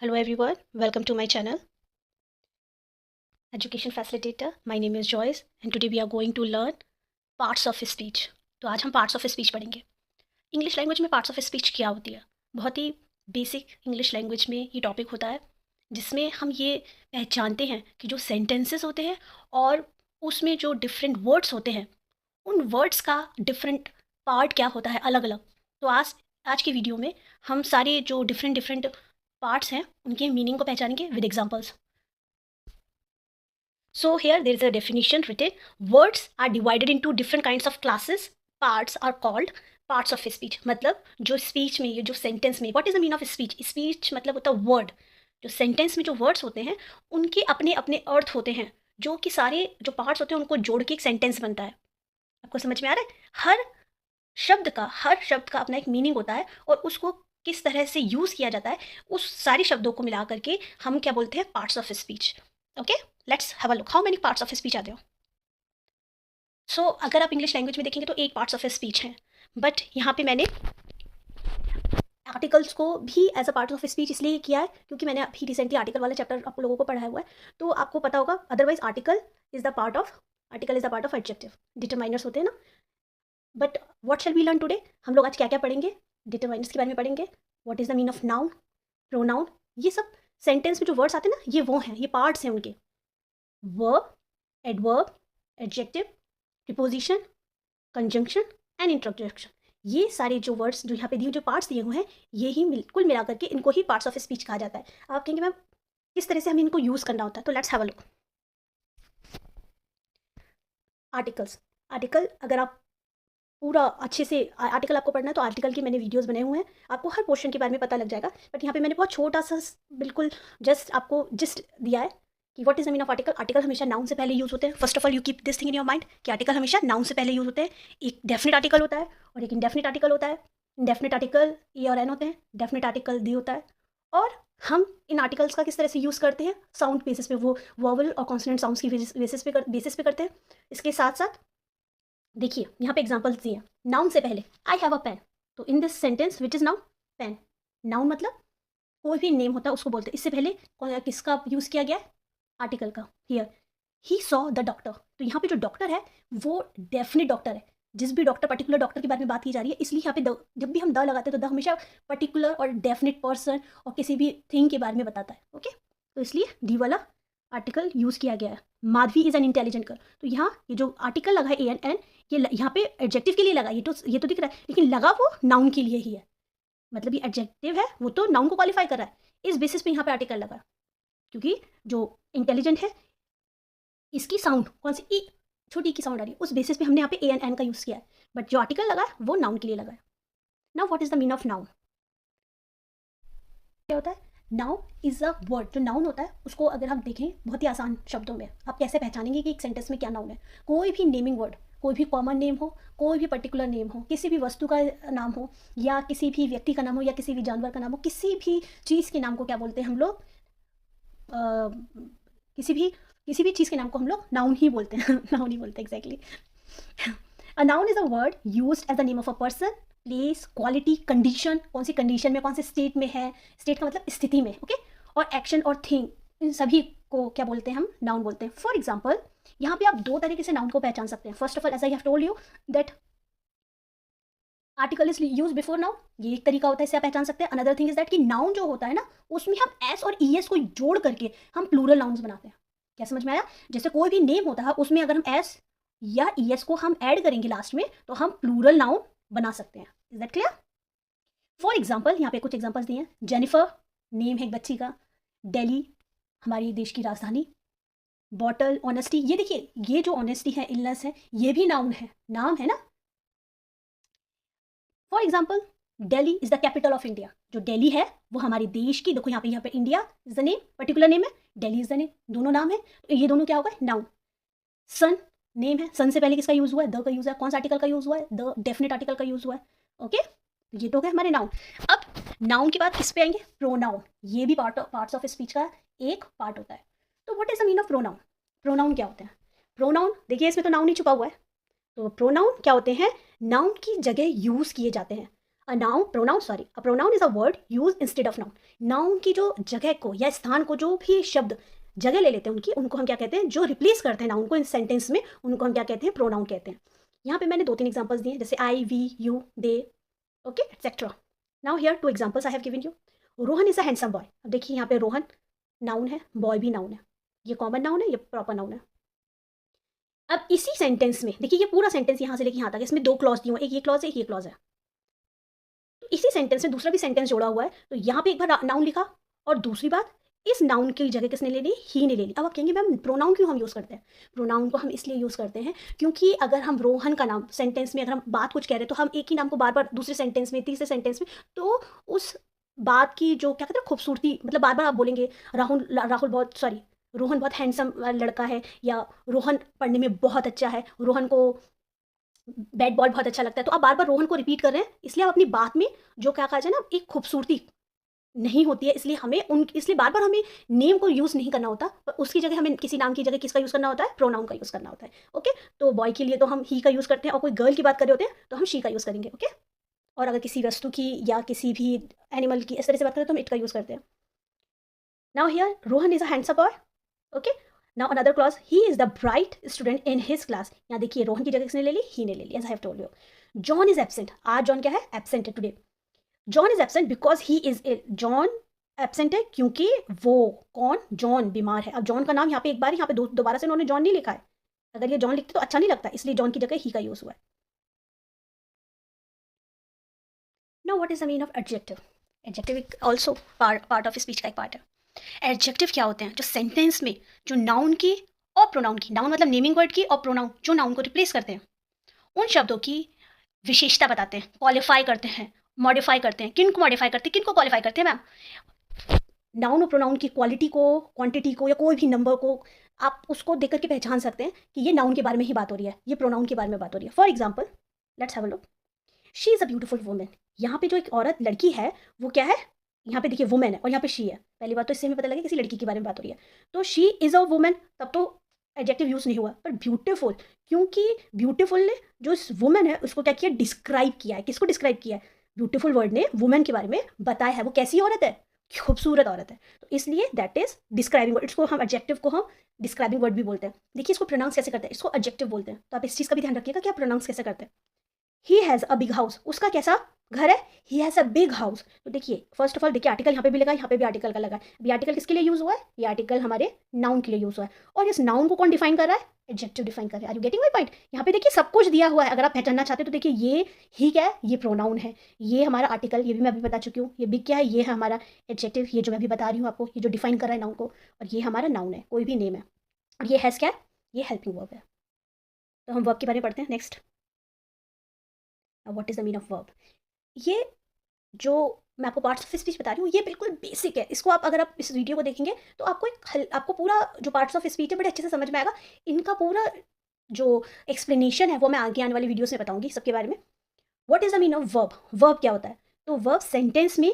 Hello everyone, welcome to my channel, Education Facilitator. My name is Joyce and today we are going to learn parts of speech. तो आज हम parts of speech पढ़ेंगे. English language में parts of speech क्या होती है? बहुत ही basic English language में ये टॉपिक होता है जिसमें हम ये पहचानते हैं कि जो सेंटेंसेस होते हैं और उसमें जो डिफरेंट वर्ड्स होते हैं उन वर्ड्स का डिफरेंट पार्ट क्या होता है अलग अलग. तो आज आज की वीडियो में हम सारे जो डिफरेंट डिफरेंट पार्ट्स हैं उनके मीनिंग को पहचानेंगे with examples. So here there is a definition written. Words are divided into different kinds of classes. Parts are called parts of speech. मतलब जो speech में ये जो sentence में what is the meaning of speech? Speech मतलब होता है word. जो sentence में जो words होते हैं उनके अपने अपने अर्थ होते हैं जो कि सारे जो parts होते हैं उनको जोड़ के एक sentence बनता है. आपको समझ में आ रहा है? हर शब्द का अपना एक मीनिंग होता है और उसको किस तरह से यूज़ किया जाता है उस सारे शब्दों को मिला करके हम क्या बोलते हैं parts of speech. Okay, let's have a look how many parts of speech are there. So अगर आप इंग्लिश लैंग्वेज में देखेंगे तो 8 पार्ट्स ऑफ स्पीच हैं, बट यहाँ पे मैंने आर्टिकल्स को भी as a part of speech इसलिए किया है क्योंकि मैंने अभी रिसेंटली आर्टिकल वाला चैप्टर आप लोगों को पढ़ाया हुआ है तो आपको पता होगा. Otherwise article is the part of adjective. Determiners होते हैं ना. But what shall we learn today? हम लोग आज क्या क्या पढ़ेंगे? डिटरमाइनर्स के बारे में पढ़ेंगे. What is the mean of noun, pronoun. ये सब सेंटेंस में जो वर्ड्स आते हैं ना ये वो हैं, ये पार्ट्स हैं उनके. Verb, adverb, adjective, preposition, conjunction and interjection. ये सारे जो वर्ड्स जो यहाँ पे दिए जो पार्ट्स दिए हुए हैं ये ही कुल मिला करके इनको ही पार्ट्स ऑफ स्पीच कहा जाता है. आप कहेंगे मैम किस तरह से हमें इनको यूज़ करना होता है? तो let's have a look. Article अगर आप पूरा अच्छे से आर्टिकल आपको पढ़ना है तो आर्टिकल के मैंने वीडियोस बनाए हुए हैं, आपको हर पोर्शन के बारे में पता लग जाएगा. बट यहाँ पे मैंने बहुत छोटा सा बिल्कुल जस्ट आपको जिस्ट दिया है कि what is the mean of article. Article हमेशा नाउन से पहले यूज़ होते हैं. First of all you keep this thing in your mind कि आर्टिकल हमेशा नाउन से पहले यूज़ होते हैं. एक डेफिनेट आर्टिकल होता है और एक इंडेफिनेट आर्टिकल होता है. इंडेफिनेट आर्टिकल ए और एन होते हैं, डेफिनेट आर्टिकल दी होता है. और हम इन आर्टिकल्स का किस तरह से यूज़ करते हैं? साउंड बेसिस पे, वो वॉवल और कॉन्सोनेंट साउंड्स की बेसिस पे करते हैं. इसके साथ साथ देखिए यहाँ पे एग्जांपल्स दिए. नाउन से पहले आई हैव अ पेन. तो in this sentence which is noun pen. Noun मतलब कोई भी नेम होता है उसको बोलते हैं. इससे पहले किसका यूज़ किया गया है? आर्टिकल का. Here he saw the doctor. तो यहाँ पे जो डॉक्टर है वो डेफिनेट डॉक्टर है. जिस भी डॉक्टर पर्टिकुलर डॉक्टर के बारे में बात की जा रही है इसलिए यहाँ पे जब भी हम द लगाते हैं तो द हमेशा पर्टिकुलर और डेफिनेट पर्सन और किसी भी थिंग के बारे में बताता है. ओके, तो इसलिए डी वाला आर्टिकल यूज़ किया गया है. Madhavi is an intelligent girl. तो यहाँ ये जो आर्टिकल लगा है ए एन एन ये यहाँ पे एडजेक्टिव के लिए लगा. ये तो दिख रहा है लेकिन लगा वो नाउन के लिए ही है. मतलब ये एडजेक्टिव है वो तो नाउन को क्वालिफाई कर रहा है. इस बेसिस पे यहाँ पे आर्टिकल लगा क्योंकि जो इंटेलिजेंट है इसकी साउंड कौन सी ई छोटी की साउंड आ रही है उस बेसिस पे हमने यहाँ पे ए एन एन का यूज़ किया है. बट जो आर्टिकल लगा है वो नाउन के लिए लगा है. Now what is the mean of noun? क्या होता है? Noun is a word. जो नाउन होता है उसको अगर हम देखें बहुत ही आसान शब्दों में आप कैसे पहचानेंगे कि एक सेंटेंस में क्या नाउन है? कोई भी नेमिंग वर्ड, कोई भी कॉमन नेम हो, कोई भी पर्टिकुलर नेम हो, किसी भी वस्तु का नाम हो या किसी भी व्यक्ति का नाम हो या किसी भी जानवर का नाम हो, किसी भी चीज़ के नाम को क्या बोलते हैं हम लोग? किसी भी चीज़ के नाम को हम लोग नाउन ही बोलते हैं. नाउन ही बोलते हैं exactly. A noun is a word used as the name of a person, place, quality, condition. कौन सी कंडीशन में, कौन से स्टेट में है? स्टेट का मतलब स्थिति में. ओके, और एक्शन और थिंग, इन सभी को क्या बोलते हैं? हम नाउन बोलते हैं. फॉर एग्जाम्पल यहाँ पे आप दो तरीके से नाउन को पहचान सकते हैं. First of all as I have told you that article is use before noun. ये एक तरीका होता है, इससे आप पहचान सकते हैं. अनदर थिंग इज दैट कि नाउन जो होता है ना उसमें हम एस और ई एस को जोड़ करके हम प्लूरल नाउन्स बनाते हैं. क्या समझ में आया? जैसे कोई भी नेम होता है उसमें अगर हम एस या ई एस को हम ऐड करेंगे लास्ट में तो हम प्लूरल नाउन बना सकते हैं. Is that clear? For example यहाँ पे कुछ एग्जाम्पल्स दिए हैं. जेनिफर नेम है एक बच्ची का. दिल्ली हमारी देश की राजधानी. Bottle, honesty. ये देखिए ये जो ऑनेस्टी है, इलनेस है, ये भी नाउन है, नाम है ना. For example Delhi is the capital of India. जो दिल्ली है वो हमारे देश की, देखो यहाँ पे India is the name, particular name है, दिल्ली इज द नेम, दोनों नाम है. तो ये दोनों क्या होगा? नाउन. सन नेम है, सन से पहले किसका यूज हुआ है? द का यूज है. कौन सा आर्टिकल का यूज हुआ है? द डेफिनेट आर्टिकल का यूज हुआ है. ओके, ये तो हो गए हमारे नाउन. अब नाउन के बाद किस पे आएंगे? प्रोनाउन. ये भी पार्ट्स ऑफ स्पीच का एक पार्ट होता है. तो what is the mean of pronoun? Pronoun क्या होते हैं? प्रोनाउन देखिए इसमें तो नाउन ही छुपा हुआ है. तो प्रोनाउन क्या होते हैं? नाउन की जगह यूज किए जाते हैं. A pronoun is a word use instead of noun. Noun की जो जगह को या स्थान को, जो भी शब्द जगह ले लेते हैं उनकी, उनको हम क्या कहते हैं, जो रिप्लेस करते हैं नाउन को इन सेंटेंस में, उनको हम क्या कहते हैं, प्रोनाउन कहते हैं। यहाँ पे मैंने 2-3 एग्जांपल्स दिए, जैसे I, we, you, they, okay etcetera. Now here 2 examples I have given you. Rohan is a handsome boy. अब देखिए यहाँ पे रोहन नाउन है, बॉय भी नाउन है। ये कॉमन नाउन है, ये प्रॉपर नाउन है। अब इसी सेंटेंस में देखिए, ये पूरा सेंटेंस यहाँ से लेके यहाँ तक, इसमें 2 क्लॉज दिए हुए, एक ये क्लॉज है, एक ये क्लॉज है। तो इसी सेंटेंस में दूसरा भी सेंटेंस जोड़ा हुआ है, तो यहाँ पे एक बार नाउन लिखा, और दूसरी बात इस नाउन की जगह किसने ले ली, ही ने ले ली। अब आप कहेंगे मैम प्रोनाउन क्यों हम यूज़ करते हैं? प्रोनाउन को हम इसलिए यूज़ करते हैं क्योंकि अगर हम रोहन का नाम सेंटेंस में, अगर हम बात कुछ कह रहे हैं, तो हम एक ही नाम को बार बार दूसरे सेंटेंस में, तीसरे सेंटेंस में, तो उस बात की जो क्या कहते हैं खूबसूरती, मतलब बार बार आप बोलेंगे राहुल बहुत, सॉरी, रोहन बहुत हैंडसम लड़का है, या रोहन पढ़ने में बहुत अच्छा है, रोहन को बैट बॉल बहुत अच्छा लगता है, तो आप बार बार रोहन को रिपीट कर रहे हैं, इसलिए आप अपनी बात में जो क्या कहा जाए ना, एक खूबसूरती नहीं होती है, इसलिए बार बार हमें नेम को यूज़ नहीं करना होता, पर उसकी जगह हमें किसी नाम की जगह किसका यूज़ करना होता है, प्रोनाउन का यूज़ करना होता है। ओके, तो बॉय के लिए तो हम ही का यूज़ करते हैं, और कोई गर्ल की बात कर रहे होते हैं तो हम शी का यूज़ करेंगे। ओके, और अगर किसी वस्तु की या किसी भी एनिमल की इस तरह से बात करें तो हम इट का यूज़ करते हैं। Now here Rohan is a handsome boy. Okay, now another clause, he is the bright student in his class. यहाँ देखिए रोहन की जगह किसने ले ली, ही ने ले ली, as I have told you. John is absent. आज जॉन क्या है, एब्सेंट है today. John is absent because he is ill. John absent है क्योंकि वो कौन, जॉन बीमार है। अब जॉन का नाम यहाँ पे एक बार, यहाँ पे दोबारा से उन्होंने जॉन नहीं लिखा है, अगर ये जॉन लिखते तो अच्छा नहीं लगता, इसलिए जॉन की जगह ही का यूज हुआ है। Now what is the meaning of adjective? Adjective also part of speech का एक पार्ट है। एडजेक्टिव क्या होते हैं, जो सेंटेंस में जो नाउन की और प्रोनाउन की, नाउन मतलब नेमिंग वर्ड की, और प्रोनाउन जो नाउन को रिप्लेस करते हैं, उन शब्दों की विशेषता बताते हैं, क्वालिफाई करते हैं, मॉडिफाई करते हैं। किन को मॉडिफाई करते हैं, किन को क्वालिफाई करते हैं मैम? नाउन और प्रोनाउन की क्वालिटी को, क्वांटिटी को, या कोई भी नंबर को आप उसको देख करके पहचान सकते हैं कि ये नाउन के बारे में ही बात हो रही है, ये प्रोनाउन के बारे में बात हो रही है। For example let's have a look, she is a beautiful women. यहाँ पे जो एक औरत, लड़की है, वो क्या है, यहाँ पे देखिए वुमेन है और यहाँ पे शी है। पहली बात तो इससे हमें पता लगे किसी लड़की के बारे में बात हो रही है, तो शी इज़ अ वुमेन, तब तो एडजेक्टिव यूज़ नहीं हुआ। पर ब्यूटीफुल, क्योंकि ब्यूटीफुल ने जो इस वुमेन है उसको क्या किया, डिस्क्राइब किया है। किसको डिस्क्राइब किया है? ब्यूटीफुल वर्ड ने वुमेन के बारे में बताया है, वो कैसी औरत है, खूबसूरत औरत है, तो इसलिए दैट इज डिस्क्राइबिंग वर्ड। इसको हम एडजेक्टिव को हम डिस्क्राइबिंग वर्ड भी बोलते हैं। देखिए इसको प्रोनाउंस कैसे करते हैं, इसको एडजेक्टिव बोलते हैं, तो आप इस चीज़ का भी ध्यान रखिएगा कि आप प्रोनाउंस कैसे करते हैं। He has a big house, उसका कैसा घर है, he has a big house. तो देखिए फर्स्ट ऑफ ऑल देखिए आर्टिकल यहाँ पे भी लगा, यहाँ पे भी आर्टिकल का लगा है। अभी आर्टिकल किसके लिए यूज़ हुआ है, ये आर्टिकल हमारे नाउन के लिए यूज़ हुआ है, और इस नाउन को कौन डिफाइन कर रहा है, एडजेक्टिव डिफाइन कर रहा है। Are you getting my point? यहाँ पे देखिए सब कुछ दिया हुआ है, अगर आप पहचानना चाहते हो तो देखिए ये ही क्या है, ये प्रोनाउन है, ये हमारा आर्टिकल, ये भी मैं अभी बता चुकी हूँ, ये बिग क्या है, ये है हमारा एडजेक्टिव, ये जो मैं अभी बता रही हूँ आपको, ये जो डिफाइन कर रहा है नाउन को, और ये हमारा नाउन है, कोई भी नेम है, और ये हैज़ क्या है, ये हेल्पिंग वर्ब है। तो हम वर्ब के बारे में पढ़ते हैं next. What is the mean of verb? ये जो मैं आपको पार्ट्स ऑफ स्पीच बता रही हूँ, ये बिल्कुल बेसिक है। इसको आप, अगर आप इस वीडियो को देखेंगे तो आपको पूरा जो पार्ट्स ऑफ स्पीच है बड़े अच्छे से समझ में आएगा। इनका पूरा जो एक्सप्लेनेशन है वो मैं आगे आने वाली वीडियोस में बताऊंगी सबके बारे में। What is the mean of verb? Verb क्या होता है? तो वर्ब सेंटेंस में,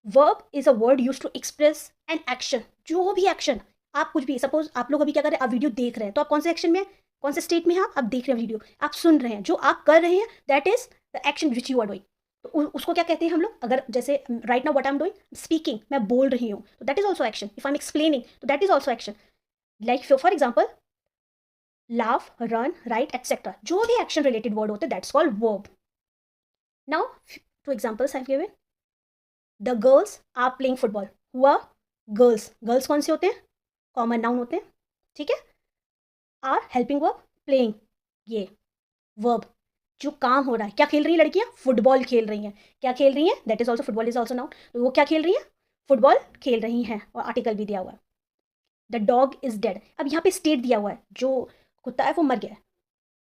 verb is a word use to express an action. जो भी एक्शन, आप कुछ भी, सपोज आप लोग अभी क्या कर रहे हैं, आप वीडियो देख रहे हैं, तो आप कौन से एक्शन में, कौन से स्टेट में हैं आप देख रहे हैं वीडियो, आप सुन रहे हैं, जो आप कर रहे हैं that is the action which you are doing. तो उसको क्या कहते हैं हम लोग, अगर जैसे right now what I am doing, speaking, मैं बोल रही हूँ, तो that is also action. If I am explaining तो that is also action. Like for example laugh, run, write etcetera, जो भी एक्शन रिलेटेड वर्ड होते हैं that's called verb. Now two examples I have given, the girls are playing football. हुआ girls, girls कौन से होते हैं, कॉमन नाउन होते हैं, ठीक है। आर हेल्पिंग वर्ब, प्लेइंग ये वर्ब, जो काम हो रहा है, क्या खेल रही हैं लड़कियां, फुटबॉल खेल रही हैं। क्या खेल रही हैं, that is also, football is also noun, तो वो क्या खेल रही हैं, फुटबॉल खेल रही हैं, और आर्टिकल भी दिया हुआ है। द डॉग इज डेड, अब यहाँ पे स्टेट दिया हुआ है, जो कुत्ता है वो मर गया है,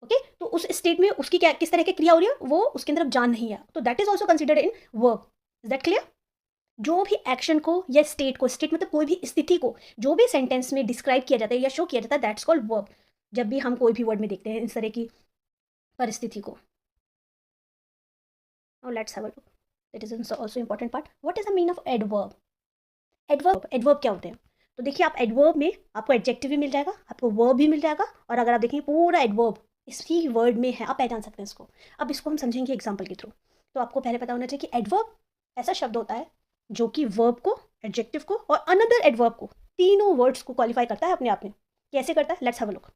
ओके, तो उस स्टेट में उसकी क्या, किस तरह की क्रिया हो रही है, वो उसके अंदर अब जान नहीं है, तो that is also considered in verb. Is that clear? जो भी एक्शन को या स्टेट को, स्टेट मतलब कोई भी स्थिति को जो भी सेंटेंस में डिस्क्राइब किया जाता है या शो किया जाता है, दैट्स कॉल्ड वर्ब। जब भी हम कोई भी वर्ड में देखते हैं इस तरह की परिस्थिति को। Now let's have a look. That is also important part. What is the meaning of adverb? Adverb क्या होते हैं? तो देखिए आप एडवर्ब में आपको एडजेक्टिव भी मिल जाएगा, आपको वर्ब भी मिल जाएगा, और अगर आप देखेंगे पूरा एडवर्ब इसी वर्ड में है, आप पहचान सकते हैं इसको। अब इसको हम समझेंगे एग्जाम्पल के थ्रू। तो आपको पहले पता होना चाहिए कि एडवर्ब ऐसा शब्द होता है जो कि वर्ब को, एडजेक्टिव को और अनदर एडवर्ब को, तीनों वर्ड्स को क्वालिफाई करता है अपने आप में। कैसे करता है? Let's have a look.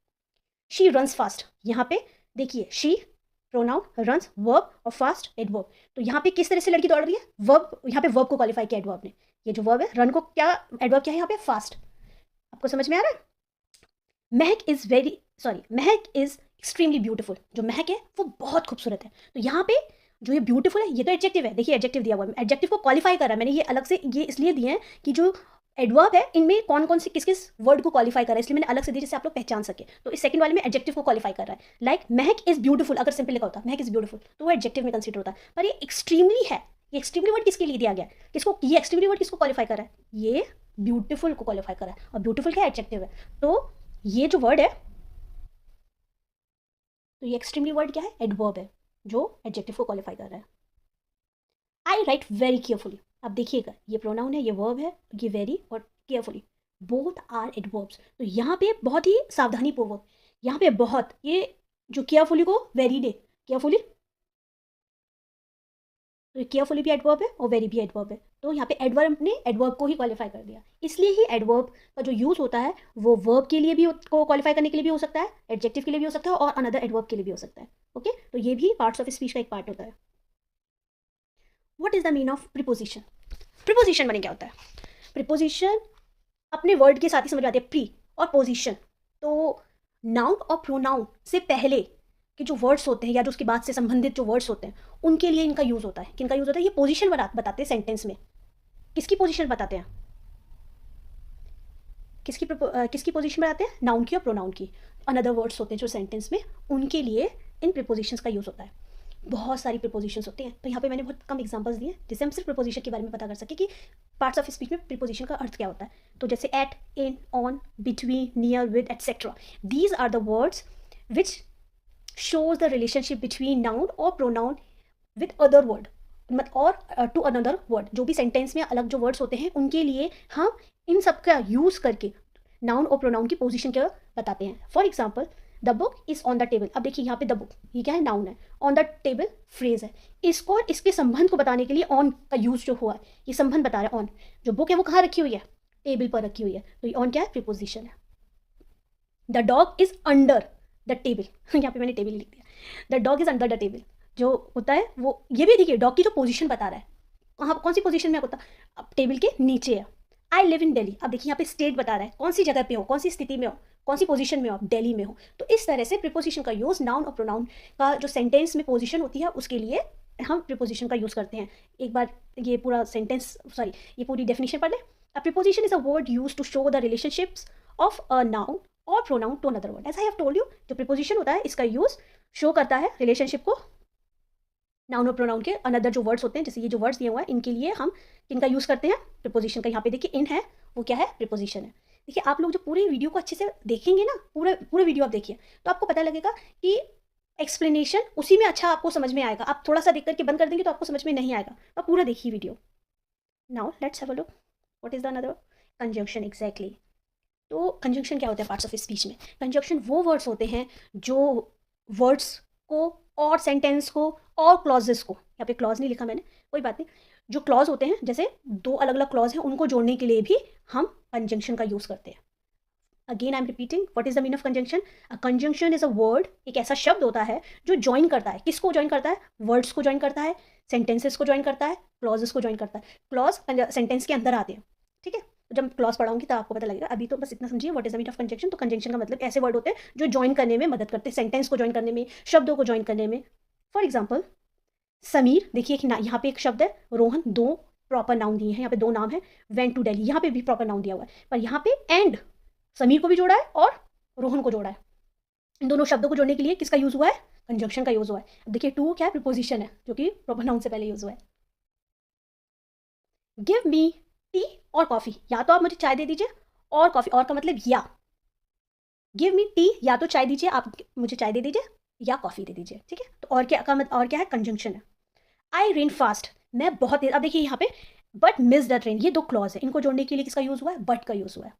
She runs fast, यहाँ पे देखिए शी प्रोनाउन, रन्स वर्ब और फास्ट एडवर्ब। तो यहाँ पे किस तरह से लड़की दौड़ रही है? वर्ब, यहाँ पे वर्ब को क्वालिफाई किया एडवर्ब ने। ये जो वर्ब है रन को क्या एडवर्ब क्या है यहाँ पे? फास्ट। आपको समझ में आ रहा है? महक is very sorry Mahak is extremely beautiful. जो महक है वो बहुत खूबसूरत है। तो यहाँ पे जो ये ब्यूटीफुल है ये तो एडजेक्टिव है, देखिए एडजेक्टिव दिया हुआ है, एडजेक्टिव को क्वालिफाई कर रहा है मैंने, ये अलग से ये इसलिए दिए हैं कि जो एडवर्ब है इनमें कौन कौन से किस किस वर्ड को क्वालिफाई कर रहा है, इसलिए मैंने अलग से दिया जिससे आप लोग पहचान सके। तो इस सेकंड वाले में एडजेक्टिव को क्वालिफाई कर रहा है। लाइक महक इज ब्यूटीफुल, अगर सिंपल लिखा होता महक इज ब्यूटीफुल तो वो एडजेक्टिव में कंसीडर होता है, पर ये एक्सट्रीमली है। ये एक्सट्रीमली वर्ड किसके लिए दिया गया? किसको? ये एक्सट्रीमली वर्ड किसको क्वालिफाई कर रहा है? ये ब्यूटीफुल को क्वालिफाई कर रहा है, और ब्यूटीफुल क्या एडजेक्टिव है। तो ये जो वर्ड है, तो ये एक्सट्रीमली वर्ड क्या है? एडवर्ब है जो एडजेक्टिव को क्वालिफाई कर रहा है। आई राइट वेरी केयरफुली, अब देखिएगा ये प्रोनाउन है, ये वर्ब है, ये वेरी और केयरफुली, बोथ आर एडवर्ब्स। तो यहाँ पे बहुत ही सावधानी पूर्वक, यहाँ पे बहुत, ये जो केयरफुली को वेरी ने, केयरफुली, तो केयरफुली भी एडवर्ब है और वेरी भी एडवर्ब है। तो यहाँ पे एडवर्ब ने एडवर्ब को ही क्वालिफाई कर दिया, इसलिए ही एडवर्ब का जो यूज़ होता है वो वर्ब के लिए भी को क्वालिफाई करने के लिए भी हो सकता है, एडजेक्टिव के लिए भी हो सकता है और अनदर एडवर्ब के लिए भी हो सकता है। ओके, तो ये भी पार्ट्स ऑफ स्पीच का एक पार्ट होता है। What is the mean of preposition? Preposition माने क्या होता है? प्रीपोजिशन अपने वर्ड के साथ ही समझ आते हैं, प्री और पोजिशन। तो नाउन और प्रोनाउन से पहले के जो वर्ड्स होते हैं या जो उसके बाद से संबंधित जो वर्ड्स होते हैं उनके लिए इनका यूज़ होता है। किनका यूज़ होता है? ये पोजीशन बताते हैं सेंटेंस में। किसकी पोजीशन बताते हैं? किसकी पोजीशन बताते हैं? नाउन की और प्रोनाउन की। अनदर वर्ड्स होते हैं जो सेंटेंस में, उनके लिए इन प्रीपोजिशंस का यूज़ होता है। बहुत सारी प्रीपोजिशंस होती हैं, तो यहाँ पे मैंने बहुत कम एग्जांपल्स दिए जिससे हम सिर्फ प्रीपोजिशन के बारे में पता कर सके कि पार्ट्स ऑफ स्पीच में प्रीपोजिशन का अर्थ क्या होता है। तो जैसे at, in, on, between, near, with, etcetera, these are the words which shows the relationship between noun और pronoun with other word और to another word। जो भी सेंटेंस में अलग जो वर्ड्स होते हैं उनके लिए हम इन सब का यूज़ करके नाउन और प्रोनाउन की पोजीशन क्या बताते हैं। For example the book is on the table. अब देखिए यहाँ पे द बुक, ये क्या है? नाउन है। ऑन द टेबल फ्रेज है। इसको और इसके संबंध को बताने के लिए ऑन का यूज़ जो हुआ है, ये संबंध बता रहा है। ऑन जो बुक है वो कहाँ रखी हुई है? टेबल पर रखी हुई है, तो ये ऑन क्या है? प्रीपोजिशन है। The dog is under the table, यहाँ पे मैंने टेबल लिख दिया। The dog is under the table जो होता है वो, ये भी देखिए डॉग की जो पोजीशन बता रहा है, कहाँ कौन सी पोजीशन में होता है? अब टेबल के नीचे है। आई लिव इन दिल्ली, अब देखिए यहाँ पे स्टेट बता रहा है, कौन सी जगह पे हो, कौन सी स्थिति में हो, कौन सी पोजीशन में हो, आप दिल्ली में हो। तो इस तरह से प्रीपोजिशन का यूज़ नाउन और प्रोनाउन का जो सेंटेंस में पोजीशन होती है उसके लिए हम प्रीपोजिशन का यूज़ करते हैं। एक बार ये पूरा सेंटेंस ये पूरी डेफिनेशन पढ़ लें। A preposition is a word use to show the relationships of a noun और pronoun to another word. As I have told you, जो प्रीपोजिशन होता है इसका यूज़ शो करता है रिलेशनशिप को नाउन और प्रोनाउन के अनदर जो वर्ड्स होते हैं। जैसे ये जो वर्ड्स दिए हुए हैं इनके लिए हम इनका यूज़ करते हैं प्रीपोजिशन का। यहाँ पे देखिए इन है, वो क्या है? प्रीपोजिशन है। देखिए आप लोग जो पूरी वीडियो को अच्छे से देखेंगे ना, पूरा वीडियो आप देखिए तो आपको पता लगेगा कि एक्सप्लेनेशन उसी में अच्छा आपको समझ में आएगा। आप थोड़ा सा देख करके बंद कर देंगे तो आपको समझ में नहीं आएगा, आप पूरा देखिए video. Now let's have a look, what is the another? Conjunction. Exactly. तो कंजंक्शन क्या होता है पार्ट्स ऑफ स्पीच में? कंजंक्शन वो वर्ड्स होते हैं जो वर्ड्स को और सेंटेंस को और क्लॉजेस को, यहाँ पे क्लॉज नहीं लिखा मैंने, कोई बात नहीं, जो क्लॉज होते हैं जैसे दो अलग अलग क्लॉज हैं उनको जोड़ने के लिए भी हम कंजंक्शन का यूज़ करते हैं। Again I am repeating, what is the mean of conjunction? A conjunction is a word, एक ऐसा शब्द होता है जो ज्वाइन करता है, किसको ज्वाइन करता है? वर्ड्स को ज्वाइन करता है, सेंटेंसेस को ज्वाइन करता है, क्लॉजेस को ज्वाइन करता है। क्लॉज सेंटेंस के अंदर आते हैं, ठीक है? जब क्लॉज पढ़ाऊंगी तो आपको पता लगेगा, अभी तो बस इतना समझिए what is the mean of conjunction. तो कंजंक्शन का मतलब ऐसे वर्ड होते हैं जो ज्वाइन करने में मदद करते हैं, सेंटेंस को ज्वाइन करने में, शब्दों को ज्वाइन करने में। फॉर एग्जाम्पल समीर, देखिए यहाँ पे एक शब्द है, रोहन, दो प्रॉपर नाउन दिए हैं, यहाँ पे दो नाम है। वेंट टू दिल्ली, यहाँ पे भी प्रॉपर नाउन दिया हुआ है, पर यहाँ पे एंड समीर को भी जोड़ा है और रोहन को जोड़ा है। इन दोनों शब्दों को जोड़ने के लिए किसका यूज हुआ है? कंजंक्शन का यूज हुआ है। अब देखिए टू क्या है? प्रीपोजिशन है जो कि प्रॉपर नाउन से पहले यूज हुआ है। गिव मी टी और कॉफी, या तो आप मुझे चाय दे दीजिए और कॉफी, और का मतलब या। गिव मी टी, या तो चाय दीजिए, आप मुझे चाय दे दीजिए, या कॉफी दे दीजिए, ठीक है? तो और क्या का मतलब, और क्या है? कंजंक्शन है। आई रेन फास्ट, मैं बहुत तेज। अब देखिए यहाँ पे बट मिस द ट्रेन, ये दो क्लॉज है, इनको जोड़ने के लिए किसका यूज हुआ है? बट का यूज हुआ है।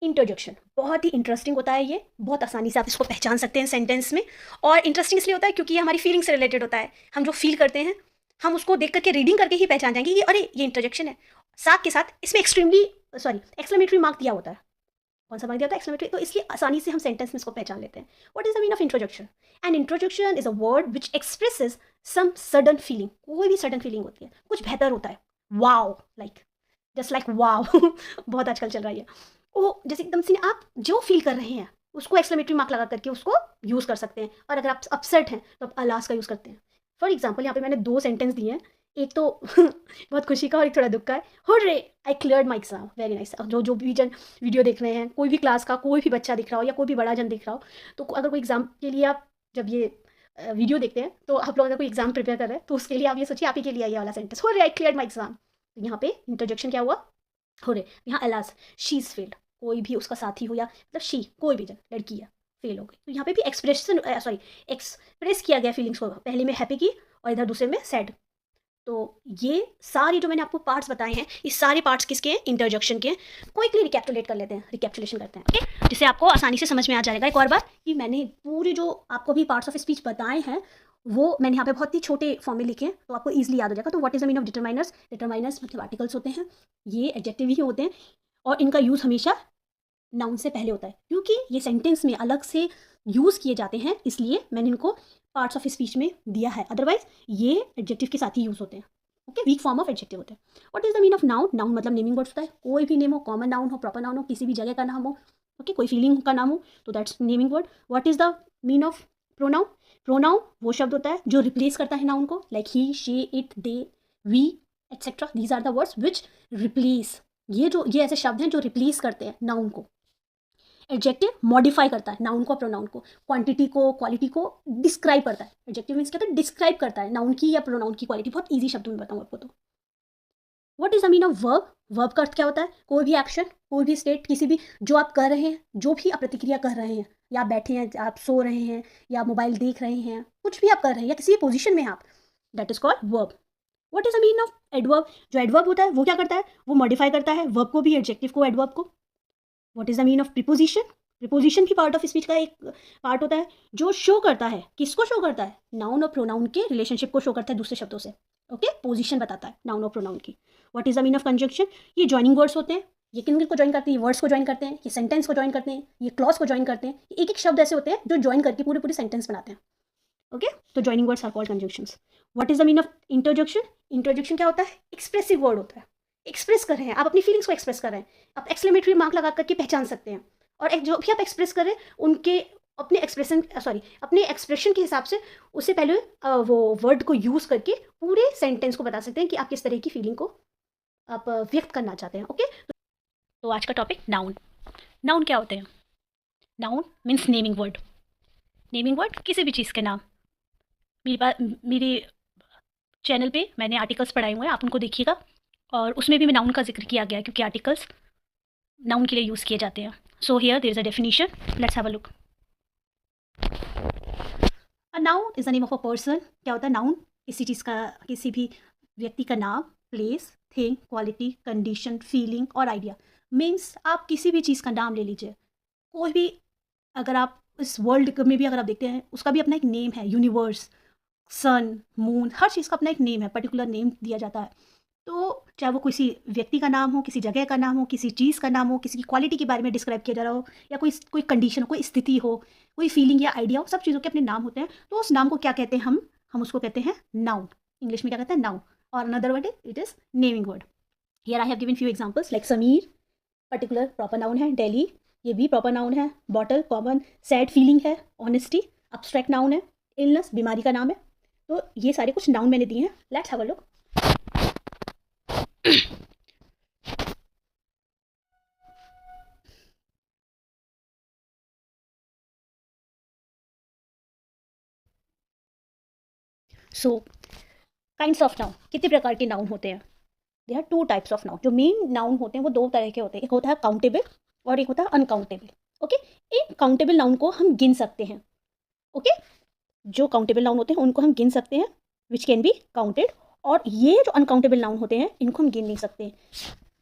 इंट्रोडक्शन बहुत ही इंटरेस्टिंग होता है, ये बहुत आसानी से आप इसको पहचान सकते हैं सेंटेंस में। और इंटरेस्टिंग इसलिए होता है क्योंकि ये हमारी फीलिंग से रिलेटेड होता है। हम जो फील करते हैं हम उसको देख करके, रीडिंग करके ही पहचान जाएंगे कि अरे ये इंट्रोडक्शन है। साथ के साथ इसमें एक्सक्लेमेटरी मार्क दिया होता है। कौन सा मार्क दिया होता है? एक्सक्लेमेटरी। तो इसलिए आसानी से हम सेंटेंस में इसको पहचान लेते हैं। What is the mean of introduction? And introduction is a word which expresses some sudden feeling. कोई भी सडन फीलिंग होती है, कुछ बेहतर होता है। Wow, like just like wow बहुत आजकल चल रहा है ये। वो जैसे एकदम से आप जो फील कर रहे हैं उसको एक्सक्लेमेटरी मार्क लगा करके उसको यूज़ कर सकते हैं। और अगर आप अपसेट हैं तो आप अलास का यूज़ करते हैं। फॉर एग्जाम्पल यहाँ पे मैंने 2 सेंटेंस दिए हैं, एक तो बहुत खुशी का और एक थोड़ा दुख का है। Hurray, I cleared my exam, very nice. जो भी जन वीडियो देख रहे हैं, कोई भी क्लास का कोई भी बच्चा दिख रहा हो या कोई भी बड़ा जन दिख रहा हो, तो अगर कोई एग्जाम के लिए आप जब ये वीडियो देखते हैं तो आप लोग अगर कोई एग्जाम प्रिपेयर कर रहे हैं तो उसके लिए आप ये सोचिए आप ही के लिए ये वाला sentence, hurray I cleared my exam. तो यहाँ पे इंट्रोडक्शन क्या हुआ? हुर्रे। यहाँ अलास, शी इज फेल्ड, कोई भी उसका साथी हो या मतलब शी, कोई भी जन लड़की है फेल हो गई। तो यहाँ पे भी एक्सप्रेस किया गया फीलिंग्स को, पहले में हैप्पी की और इधर दूसरे में सैड। तो ये सारी जो मैंने आपको पार्ट्स बताए हैं, ये सारे पार्ट्स किसके हैं? इंटरजेक्शन के। क्विकली रिकैप्चुलेट कर लेते हैं, रिकैप्चुलेशन करते हैं, ओके, जिससे आपको आसानी से समझ में आ जाएगा एक और बार कि मैंने पूरे जो आपको भी पार्ट्स ऑफ स्पीच बताए हैं वो मैंने यहाँ पे बहुत ही छोटे फॉर्म में लिखे हैं, तो आपको ईजिली याद हो जाएगा। तो what is the mean of determiners? Determiners मतलब आर्टिकल्स होते हैं, ये एडजेक्टिव ही होते हैं और इनका यूज़ हमेशा नाउन से पहले होता है क्योंकि ये सेंटेंस में अलग से यूज़ किए जाते हैं, इसलिए मैंने इनको पार्ट्स ऑफ स्पीच में दिया है। अदरवाइज ये एडजेक्टिव के साथ ही यूज़ होते हैं, okay, weak form of adjective होते हैं। What is the mean of noun? Noun मतलब नेमिंग वर्ड्स होता है, कोई भी नेम हो, कॉमन नाउन हो, प्रॉपर नाउन हो, किसी भी जगह का नाम हो, ओके, कोई फीलिंग का नाम हो, तो that's naming word. What is the mean of pronoun? Pronoun वो शब्द होता है जो रिप्लेस करता है नाउन को, like he, she, it, they, we etcetera. These are the words which replace. ये ऐसे शब्द हैं जो रिप्लेस करते हैं नाउन को। एडजेक्टिव मॉडिफाई करता है नाउन को, प्रोनाउन को, क्वांटिटी को, क्वालिटी को डिस्क्राइब करता है। एडजेक्टिव मीन्स क्या होता है? डिस्क्राइब करता है नाउन की या प्रोनाउन की क्वालिटी। बहुत ईजी शब्द में बताऊँ आपको। तो what is the mean of verb? Verb का अर्थ क्या होता है? कोई भी एक्शन, कोई भी स्टेट, किसी भी जो आप कर रहे हैं, जो भी आप प्रतिक्रिया कर रहे हैं, या आप बैठे हैं, आप सो रहे हैं, या मोबाइल देख रहे हैं, कुछ भी आप कर रहे हैं या किसी पोजीशन में हैं आप, that is called verb. What is the mean of adverb? जो एडवर्ब होता है वो क्या करता है? वो मॉडिफाई करता है वर्ब को भी, एडजेक्टिव को, एडवर्ब को। What is the mean of preposition? Preposition भी पार्ट ऑफ स्पीच का एक पार्ट होता है जो शो करता है, किसको शो करता है? नाउन और प्रोनाउन के रिलेशनशिप को शो करता है दूसरे शब्दों से, ओके, पोजीशन बताता है नाउन और प्रोनाउन की। What is the mean of conjunction? ये ज्वाइनिंग वर्ड्स होते हैं, ये किन किन को ज्वाइन करते हैं? वर्ड्स को ज्वाइन करते हैं, ये सेंटेंस को ज्वाइन करते हैं, ये क्लॉज को ज्वाइन करते हैं। एक एक शब्द ऐसे होते हैं जो ज्वाइन करके पूरे पूरे सेंटेंस बनाते हैं, ओके, तो joining words are called conjunctions. What is the mean of interjection? Interjection क्या होता है? एक्सप्रेसिव वर्ड होता है, एक्सप्रेस कर रहे हैं आप, अपनी फीलिंग्स को एक्सप्रेस कर रहे हैं, आप एक्सक्लेमेटरी मार्क लगा करके पहचान सकते हैं। और जो भी आप एक्सप्रेस कर रहे हैं उनके अपने एक्सप्रेशन के हिसाब से उससे पहले वो वर्ड को यूज़ करके पूरे सेंटेंस को बता सकते हैं कि आप किस तरह की फीलिंग को आप व्यक्त करना चाहते हैं, ओके। तो आज का टॉपिक नाउन। नाउन क्या होते हैं? Noun means naming word. Naming word किसी भी चीज़ के नाम। मेरे चैनल पे मैंने आर्टिकल्स पढ़ाए हुए हैं, आप उनको देखिएगा, और उसमें भी मैं नाउन का जिक्र किया गया है क्योंकि आर्टिकल्स नाउन के लिए यूज़ किए जाते हैं। So here there is a definition, let's have a look. A noun is the name of a person. क्या होता है नाउन? किसी चीज़ का, किसी भी व्यक्ति का नाम, place, thing, quality, condition, feeling और आइडिया। मीन्स आप किसी भी चीज़ का नाम ले लीजिए, कोई भी, अगर आप इस वर्ल्ड में भी अगर आप देखते हैं उसका भी अपना एक नेम है, यूनिवर्स, सन, मून, हर चीज़ का अपना एक नेम है, पर्टिकुलर नेम दिया जाता है। तो चाहे वो किसी व्यक्ति का नाम हो, किसी जगह का नाम हो, किसी चीज़ का नाम हो, किसी की क्वालिटी के बारे में डिस्क्राइब किया जा रहा हो, या कोई कोई कंडीशन हो, कोई स्थिति हो, कोई फीलिंग या आइडिया हो, सब चीज़ों के अपने नाम होते हैं। तो उस नाम को क्या कहते हैं? हम उसको कहते हैं नाउन। इंग्लिश में क्या कहते हैं? नाउन। और another word it is naming word. Here I have given few examples like Sameer, particular proper noun है। दिल्ली, ये भी प्रॉपर नाउन है। बॉटल कॉमन, सैड फीलिंग है। ऑनेस्टी अब्स्ट्रैक्ट नाउन है। इलनेस बीमारी का नाम है। तो ये सारे कुछ नाउन मैंने दिए हैं, let's have a look. So kinds of noun, कितने प्रकार के नाउन होते हैं? There are 2 types of noun. जो मेन नाउन होते हैं वो 2 तरह के होते हैं, एक होता है काउंटेबल और एक होता है अनकाउंटेबल, ओके। इन काउंटेबल नाउन को हम गिन सकते हैं, ओके। जो काउंटेबल नाउन होते हैं उनको हम गिन सकते हैं, विच कैन बी काउंटेड। और ये जो अनकाउंटेबल नाउन होते हैं इनको हम गिन नहीं सकते।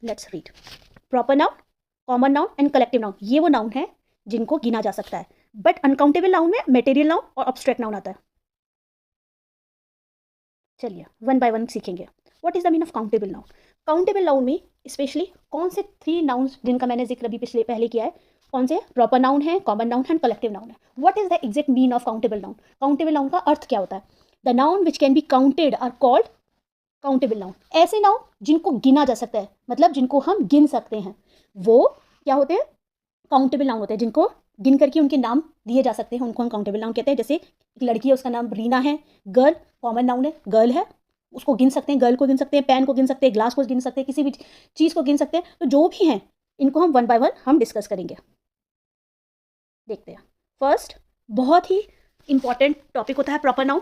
Let's read. Proper noun, common noun and collective noun, ये वो नाउन है जिनको गिना जा सकता है, बट अनकाउंटेबल नाउन में मटेरियल नाउन और अब्स्ट्रैक्ट नाउन आता है। चलिए वन बाय वन सीखेंगे। What is the mean of countable noun? Countable noun में स्पेशली कौन से 3 नाउन्स जिनका मैंने जिक्र अभी पहले किया है, कौन से? प्रॉपर नाउन है, कॉमन नाउन है, कलेक्टिव नाउन है। What is the exact mean of countable noun? Countable noun का अर्थ क्या होता है? The noun which can be counted are called countable noun. ऐसे नाउन जिनको गिना जा सकता है, मतलब जिनको हम गिन सकते हैं, वो क्या होते हैं? काउंटेबल नाउन होते हैं। जिनको गिन करके उनके नाम दिए जा सकते हैं उनको हम काउंटेबल नाउन कहते हैं। जैसे एक लड़की है, उसका नाम रीना है, गर्ल कॉमन नाउन है, गर्ल है, उसको गिन सकते हैं, गर्ल को गिन सकते हैं, पेन को गिन सकते हैं, ग्लास को गिन सकते हैं, किसी भी चीज़ को गिन सकते हैं। तो जो भी हैं इनको हम वन बाय वन हम डिस्कस करेंगे। देखते हैं। फर्स्ट बहुत ही इंपॉर्टेंट टॉपिक होता है प्रॉपर नाउन।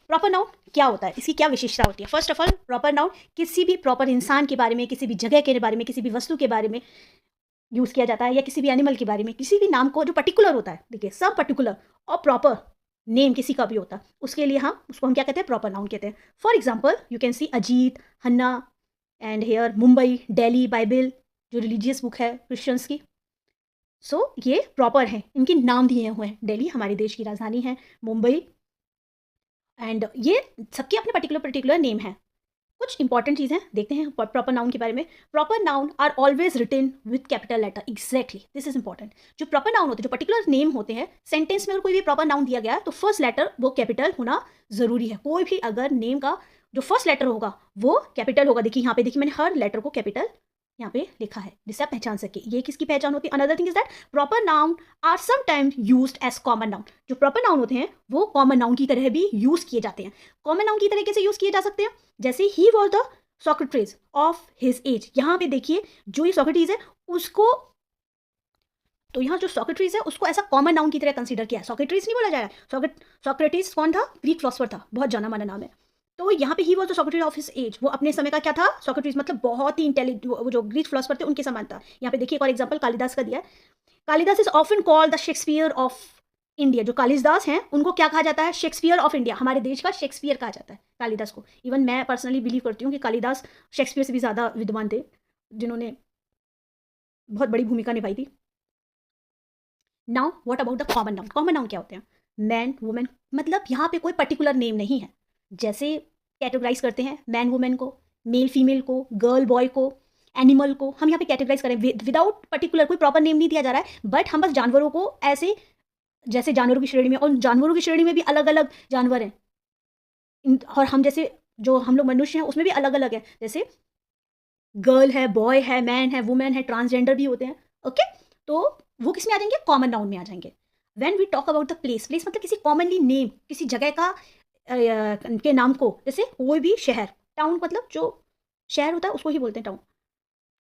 प्रॉपर नाउन क्या होता है, इसकी क्या विशेषता होती है? First of all, proper noun किसी भी प्रॉपर इंसान के बारे में, किसी भी जगह के बारे में, किसी भी वस्तु के बारे में यूज़ किया जाता है, या किसी भी एनिमल के बारे में, किसी भी नाम को जो पर्टिकुलर होता है। देखिए, सब पर्टिकुलर और प्रॉपर नेम किसी का भी होता है, उसके लिए उसको हम क्या कहते हैं? प्रॉपर नाउन कहते हैं। For example you can see Ajit, Hannah and here Mumbai, Delhi, Bible जो रिलीजियस बुक है क्रिश्चियंस की। सो ये प्रॉपर है, इनके नाम दिए हुए हैं। दिल्ली हमारे देश की राजधानी है, मुंबई, एंड ये सबके अपने पर्टिकुलर नेम है। कुछ इंपॉर्टेंट चीज़ें देखते हैं प्रॉपर नाउन के बारे में। Proper noun are always written with capital letter. Exactly, this is important. जो प्रॉपर नाउन होते हैं, जो पर्टिकुलर नेम होते हैं, सेंटेंस में अगर कोई भी प्रॉपर नाउन दिया गया है तो फर्स्ट लेटर वो कैपिटल होना जरूरी है। कोई भी अगर नेम का जो फर्स्ट लेटर होगा वो कैपिटल होगा। देखिए यहाँ पे, देखिए मैंने हर लेटर को कैपिटल यहाँ पे लिखा है जिससे आप पहचान सके। ये किसकी पहचान होती है? Another thing is that proper noun are sometimes used as common noun. जो प्रॉपर नाउन होते हैं वो कॉमन नाउन की तरह भी यूज किए जाते हैं। कॉमन नाउन की तरह कैसे यूज किए जा सकते हैं? जैसे he was the Socrates of his age. यहाँ पे देखिए, जो ये सोक्रेटिस है उसको, तो यहाँ जो सोक्रेटिस है उसको ऐसा कॉमन नाउन की तरह कंसीडर किया है। सोक्रेटिस नहीं बोला जा रहा है। सोक्रेटिस कौन था? ग्रीक फिलोसफर था, बहुत जाना माना नाम है। तो यहाँ पे he was the Socrates of his age, वो अपने समय का क्या था? सोक्रेटिस, मतलब बहुत ही इंटेलिजेंट, वो जो ग्रीक फिलोसफर थे उनके समान था। यहाँ पे देखिए एक और एग्जाम्पल कालिदास का दिया है। Kalidas is often called the Shakespeare of India. जो कालिदास हैं उनको क्या कहा जाता है? शेक्सपियर ऑफ इंडिया, हमारे देश का शेक्सपियर कहा जाता है कालिदास को। इवन मैं पर्सनली बिलीव करती हूँ कि कालिदास शेक्सपियर से भी ज़्यादा विद्वान थे, जिन्होंने बहुत बड़ी भूमिका निभाई थी। Now what about the common noun? Common noun क्या होते हैं? मैन, वुमेन, मतलब यहाँ पे कोई पर्टिकुलर नेम नहीं है। जैसे कैटेगराइज करते हैं मैन वुमेन को, मेल फीमेल को, गर्ल बॉय को, एनिमल को, हम यहाँ पे कैटेगराइज करें विदाउट पर्टिकुलर कोई प्रॉपर नेम नहीं दिया जा रहा है, बट हम बस जानवरों को ऐसे, जैसे जानवरों की श्रेणी में, और जानवरों की श्रेणी में भी अलग अलग जानवर हैं, और हम जैसे जो हम लोग मनुष्य हैं उसमें भी अलग अलग है। जैसे गर्ल है, बॉय है, मैन है, वुमेन है, ट्रांसजेंडर भी होते हैं। ओके, तो वो किस में आ जाएंगे? कॉमन नाउन में आ जाएंगे। When we talk about the place, place मतलब किसी कॉमनली नेम, किसी जगह का के नाम को, जैसे कोई भी शहर, टाउन मतलब जो शहर होता है उसको ही बोलते हैं टाउन,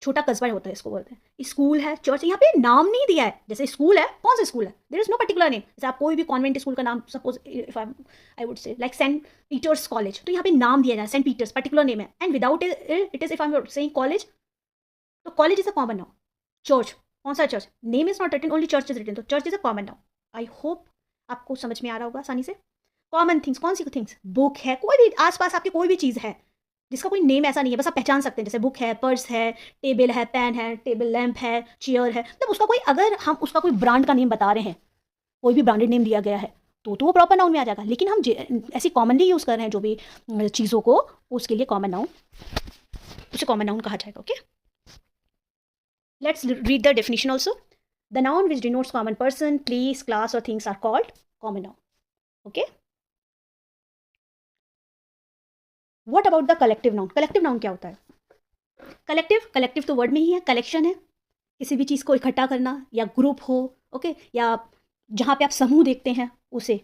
छोटा कस्बा होता है इसको बोलते हैं। स्कूल है, चर्च, यहाँ पे नाम नहीं दिया है। जैसे स्कूल है, कौन सा स्कूल है? There is no particular name. जैसे आप कोई भी कॉन्वेंट स्कूल का नाम, suppose if I would say like saint Peter's college, तो यहाँ पे नाम दिया जाए सेंट पीटर्स, पर्टिकुलर नेम है। And without it is, if I am saying college, तो college is a common noun. Church, कौन सा church? Name is not written, only church is written, तो church is a common noun. I hope आपको समझ में आ रहा होगा आसानी से। कॉमन थिंग्स, कौन सी थिंग्स? बुक है, कोई भी आसपास आपके कोई भी चीज़ है जिसका कोई नेम ऐसा नहीं है, बस आप पहचान सकते हैं। जैसे बुक है, पर्स है, टेबल है, पेन है, टेबल लैंप है, चेयर है, मतलब उसका कोई, अगर हम उसका कोई ब्रांड का नेम बता रहे हैं, कोई भी ब्रांडेड नेम दिया गया है, तो वो प्रॉपर नाउन में आ जाएगा। लेकिन हम ऐसी कॉमनली यूज़ कर रहे हैं जो भी चीज़ों को, उसके लिए कॉमन नाउन, उसे कॉमन नाउन कहा जाएगा। Okay, let's read the definition also. The noun which denotes common person, place, class और things are called common noun. Okay, what about the collective noun? Collective noun क्या होता है? Collective तो word में ही है, collection है, किसी भी चीज़ को इकट्ठा करना, या ग्रुप हो, ओके, या जहाँ पे आप समूह देखते हैं उसे।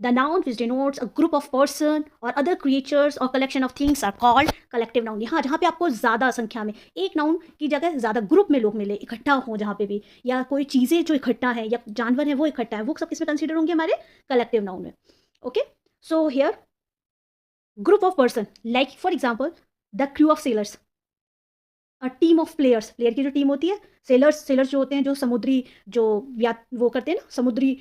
The noun which denotes a group of person और अदर क्रिएचर्स और collection of things are called collective noun. यहाँ जहाँ पे आपको ज़्यादा संख्या में, एक नाउन की जगह ज़्यादा ग्रुप में लोग मिले, इकट्ठा हो जहाँ पे भी, या कोई चीज़ें जो इकट्ठा है, या जानवर है वो इकट्ठा है, वो सब किसमें कंसिडर होंगे? हमारे कलेक्टिव नाउन में। Okay, so here group of person, like for example the crew of sellers, a team of players, player की जो टीम होती है। सेलर्स जो होते हैं, जो समुद्री, जो वो करते हैं ना, समुद्री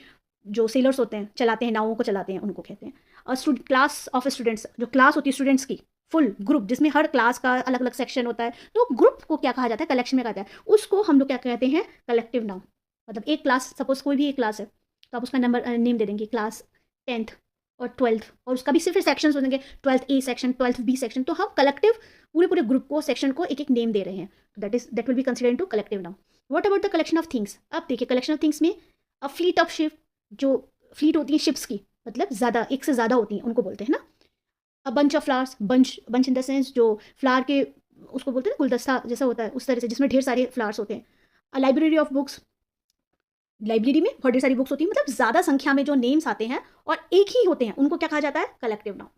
जो सेलर्स होते हैं, चलाते हैं, नावों को चलाते हैं, उनको कहते हैं। और क्लास ऑफ स्टूडेंट्स, जो क्लास होती है स्टूडेंट्स की, फुल ग्रुप जिसमें हर क्लास का अलग अलग सेक्शन होता है, तो ग्रुप को क्या कहा जाता है, कलेक्शन में कहा जाता है, उसको हम लोग क्या कहते हैं, कलेक्टिव नाउन। मतलब एक क्लास, सपोज कोई भी एक क्लास है तो आप उसका नंबर नेम दे देंगे, क्लास 10th और 12th, और उसका भी सिर्फ सेक्शंस हो देंगे, 12th A section, 12th B section, तो हम कलेक्टिव पूरे पूरे ग्रुप को, सेक्शन को एक एक नेम दे रहे हैं, that will be considered into collective noun. What about the collection of things? अब देखिए कलेक्शन ऑफ थिंग्स में अ फ्लीट ऑफ शिप, जो फ्लीट होती है शिप्स की, मतलब ज़्यादा, एक से ज़्यादा होती हैं, उनको बोलते हैं ना। A bunch of flowers, bunch in the sense जो फ्लावर के, उसको बोलते हैं ना, गुलदस्ता जैसा होता है, उस तरह से जिसमें ढेर सारे फ्लावर्स होते हैं। A library of books, library में बहुत ढेर सारी बुक्स होती हैं, मतलब ज़्यादा संख्या में जो नेम्स आते हैं और एक ही होते हैं, उनको क्या कहा जाता है, collective noun.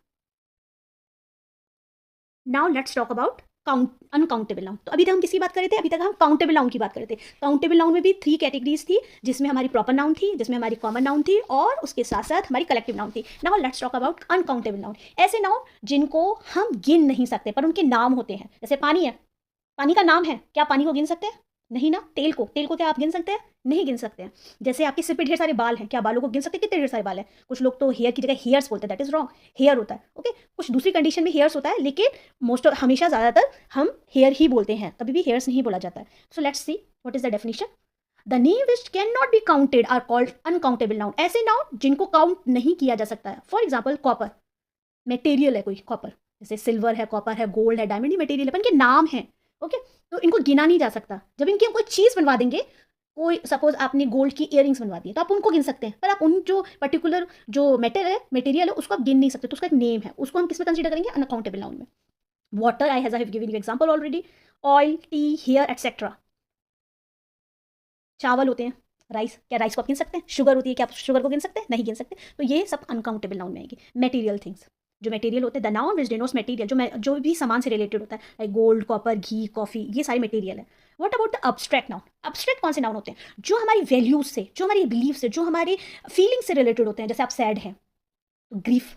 Now let's talk about count uncountable noun. तो अभी तक हम किसकी बात कर रहे थे, अभी तक हम काउंटेबल नाउन की बात कर रहे थे। काउंटेबल नाउन में भी 3 कैटेगरीज थी, जिसमें हमारी प्रॉपर नाउन थी, जिसमें हमारी कॉमन नाउन थी, और उसके साथ साथ हमारी कलेक्टिव नाउन थी। Now let's talk about uncountable noun. ऐसे नाउन जिनको हम गिन नहीं सकते पर उनके नाम होते हैं, जैसे पानी है, पानी का नाम है, क्या पानी को गिन सकते हैं? नहीं ना। तेल को क्या आप गिन सकते हैं? नहीं गिन सकते हैं। जैसे आपके सिर पे ढेर सारे बाल हैं, क्या बालों को गिन सकते हैं कितने ढेर सारे बाल हैं? कुछ लोग तो हेयर की जगह हेयर्स बोलते हैं, दैट इज रॉन्ग, हेयर होता है, ओके। कुछ दूसरी कंडीशन में हेयर्स होता है, लेकिन हमेशा ज़्यादातर हम हेयर ही बोलते हैं, कभी भी हेयर्स नहीं बोला जाता है। So let's see what is the definition. The name which can not be counted are called uncountable noun. ऐसे नाउन जिनको काउंट नहीं किया जा सकता है। फॉर एग्जाम्पल कॉपर, मटेरियल है कोई कॉपर, जैसे सिल्वर है, कॉपर है, गोल्ड है, डायमंड, मटेरियल है, पर इनके नाम है, ओके। तो इनको गिना नहीं जा सकता। जब इनकी हम कोई चीज़ बनवा देंगे, कोई सपोज आपने गोल्ड की इयरिंग्स बनवा दी, तो आप उनको गिन सकते हैं, पर आप उन जो पर्टिकुलर जो मटेरियल है उसको आप गिन नहीं सकते, तो उसका एक नेम है, उसको हम किस में कंसीडर करेंगे, अनकाउंटेबल नाउन में। Water, I have given you example already. Oil, tea, hair, etcetera. चावल होते हैं, राइस, क्या राइस को आप गिन सकते हैं? शुगर होती है, क्या आप शुगर को गिन सकते हैं? नहीं गिन सकते। तो ये सब अनकाउंटेबल नाउन में आएगी। मटेरियल थिंग्स, जो मटेरियल होते हैं, the noun which denotes material, जो भी सामान से रिलेटेड होता है, लाइक गोल्ड, कॉपर, घी, कॉफी, ये सारे मटेरियल है। What about the abstract noun? Abstract कौन से नाउन होते हैं? जो हमारी वैल्यूज से, जो हमारी बिलीफ से, जो हमारे फीलिंग से रिलेटेड होते हैं। जैसे आप सैड हैं, ग्रीफ,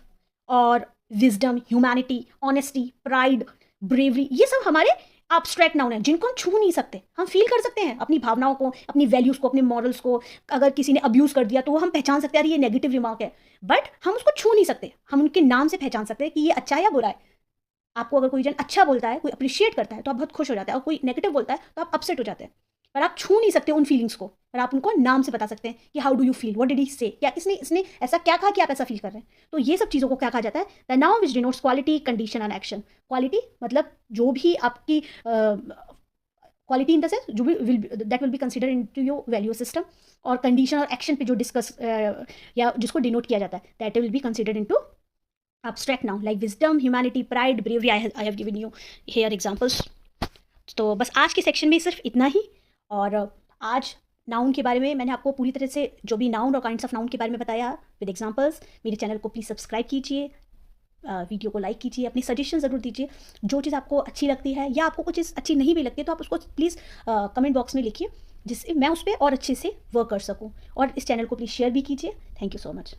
और wisdom, humanity, honesty, pride, bravery, ये सब हमारे अब्स्ट्रैक्ट नाउन है, जिनको हम छू नहीं सकते। हम फील कर सकते हैं अपनी भावनाओं को, अपनी वैल्यूज़ को, अपने मॉरल्स को। अगर किसी ने अब्यूज़ कर दिया तो वो हम पहचान सकते हैं, यार ये नेगेटिव रिमार्क है, बट हम उसको छू नहीं सकते। हम उनके नाम से पहचान सकते हैं कि ये अच्छा है या बुरा है। आपको अगर कोई जन अच्छा बोलता है, कोई अप्रिशिएट करता है, तो आप बहुत खुश हो जाते हैं, और कोई नेगेटिव बोलता है तो आप अपसेट हो जाते हैं। पर आप छू नहीं सकते उन फीलिंग्स को, पर आप उनको नाम से बता सकते हैं कि how do you feel, what did he से, क्या इसने ऐसा क्या कहा कि आप ऐसा फील कर रहे हैं। तो ये सब चीज़ों को क्या कहा जाता है, the noun which denotes quality, condition and action. Quality मतलब जो भी आपकी क्वालिटी इन द सेंस जो भी that will be consider into your value system, और कंडीशन और एक्शन पे जो डिस्कस या जिसको डिनोट किया जाता है, that will be considered into abstract noun like wisdom, humanity, pride, bravery. I have given you here examples. तो बस आज के सेक्शन में सिर्फ इतना ही। और आज नाउन के बारे में मैंने आपको पूरी तरह से जो भी नाउन और काइंड्स ऑफ नाउन के बारे में बताया विद एग्जांपल्स। मेरे चैनल को प्लीज़ सब्सक्राइब कीजिए, वीडियो को लाइक कीजिए, अपनी सजेशन ज़रूर दीजिए। जो चीज़ आपको अच्छी लगती है या आपको कुछ चीज़ अच्छी नहीं भी लगती है, तो आप उसको प्लीज़ कमेंट बॉक्स में लिखिए, जिससे मैं उस पर और अच्छे से वर्क कर सकूँ। और इस चैनल को प्लीज़ शेयर भी कीजिए। Thank you so much.